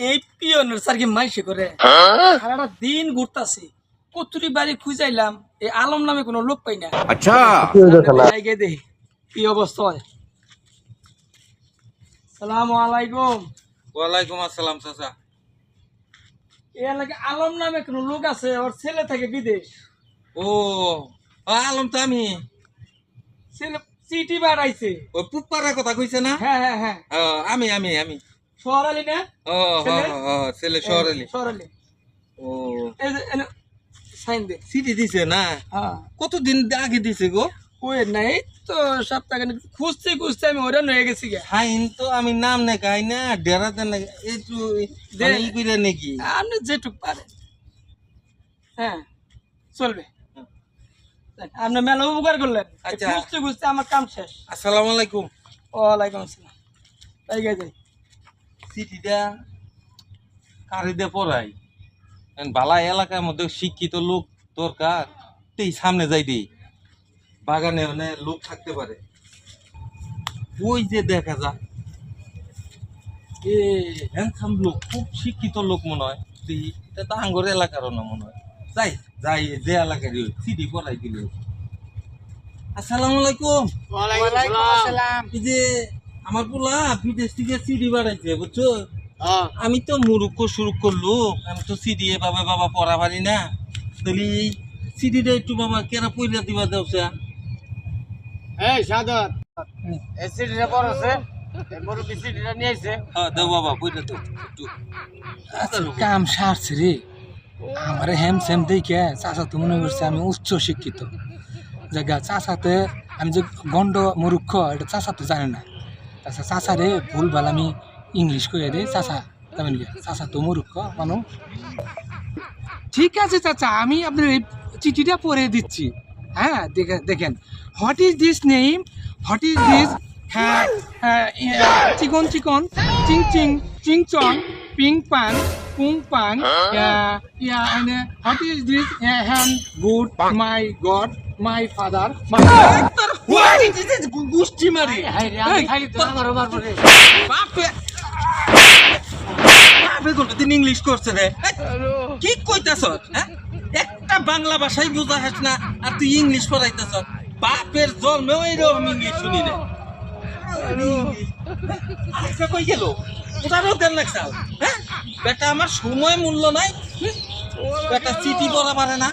এই পিয়নের স্যার কি মাইসে করে সারাটা দিন ঘুরতাছি কতুরি বাড়ি খুঁজাইলাম এই আলম নামে কোনো লোক পাই না। আচ্ছা দেখি কি অবস্থা হয়। সালাম আলাইকুম। ওয়ালাইকুম আসসালাম চাচা। এই এলাকায় আলম নামে কোনো লোক আছে, ওর ছেলে থাকে বিদেশ। ও আলম তো আমি ছেলে চিঠি বাড়াইছে। ওই পুপ্পার কথা কইছে না? হ্যাঁ হ্যাঁ হ্যাঁ আমি আমি আমি সরালি না? ও ছেলে শহরালি। সরালি। ও এই যে সাইন দে। সিটি দিছে না? হ্যাঁ কতদিন আগে দিছে গো? ওই নাই তো সপ্তাহ খুঁজতে খুঁজতে আমি ওরা হয়ে গেছি গে। হাইন তো আমি নাম না গাই না ডেরাতে না একটু ই করে নাকি আপনি যেটুক পারেন। হ্যাঁ চলবে। আপনি মেলা উপকার করলেন। আচ্ছা। খুঁজতে খুঁজতে আমার কাম শেষ। আসসালামু আলাইকুম। ওয়ালাইকুম আসসালাম। তাই যাই চিঠিটা কারে দিয়ে পড়াই বালা এলাকার মধ্যে শিক্ষিত লোক দরকার, এই সামনে যাই দিই বাগানে মানে লোক থাকতে পারে। ওই যে দেখা যায় এ হ্যান্ডসাম লোক, খুব শিক্ষিত লোক মনে হয়। এটা তো আঙ্গর এলাকারও না মনে হয়। যাই যাই যে এলাকারই সিডি পড়াই দিল। আসসালামু আলাইকুম। ওয়ালাইকুম আসসালাম। এই যে আমার পোলা বিদেশ থেকে সিডি বাড়াইছে বুঝছো। আমি তো মুরুক্ষ সুরুক্ষ লোক, আমি তো সিডি এভাবে বাবা পড়া পারি না। তাহলে সিডিটা একটু বাবা কেরা পইরা দিবা দেওছে। এই সাদত এই সিটিটা বড় আছে, এই মুরব্বি সিটিটা নিয়েছে। হ্যাঁ দেও বাবা পইরা দাও একটু। কাম সারছে রে। আমার হেম সেম দেখে চাচা তো মনে করছে আমি উচ্চ শিক্ষিত জায়গা। চাচাতে আমি যে গন্ড মূর্খ এটা চাচা তো জানে না। তাছাড়া চাচা রে ভুল ভাল আমি ইংলিশ কয়ে রে চাচা তেমন চাচা তো মূর্খ মানুষ। ঠিক আছে চাচা, আমি আপনার এই চিঠিটা পড়ে দিচ্ছি। হ্যাঁ দেখেন, what is this name, what is this, হ্যাঁ চিকন চিকন, চিং চিং, চিং চং, পিং পাং, পুং পাং, what is this hand good, my god, my father, গুষ্টি মারি বাপে বাপে কোনদিন ইংলিশ করছে রে। কি কইতাছ? হ্যাঁ একটা বাংলা ভাষাই বুঝা হাস না আর তুই ইংলিশ পড়াইতেছ। বাপের জন্মেও এইরকম ইংলিশ শুনি রে। আচ্ছা কই গেল ওটারও দেন লাগছাল। হ্যাঁ বেটা আমার সময় মূল্য নাই, বেটা চিঠি পড়া পারে না।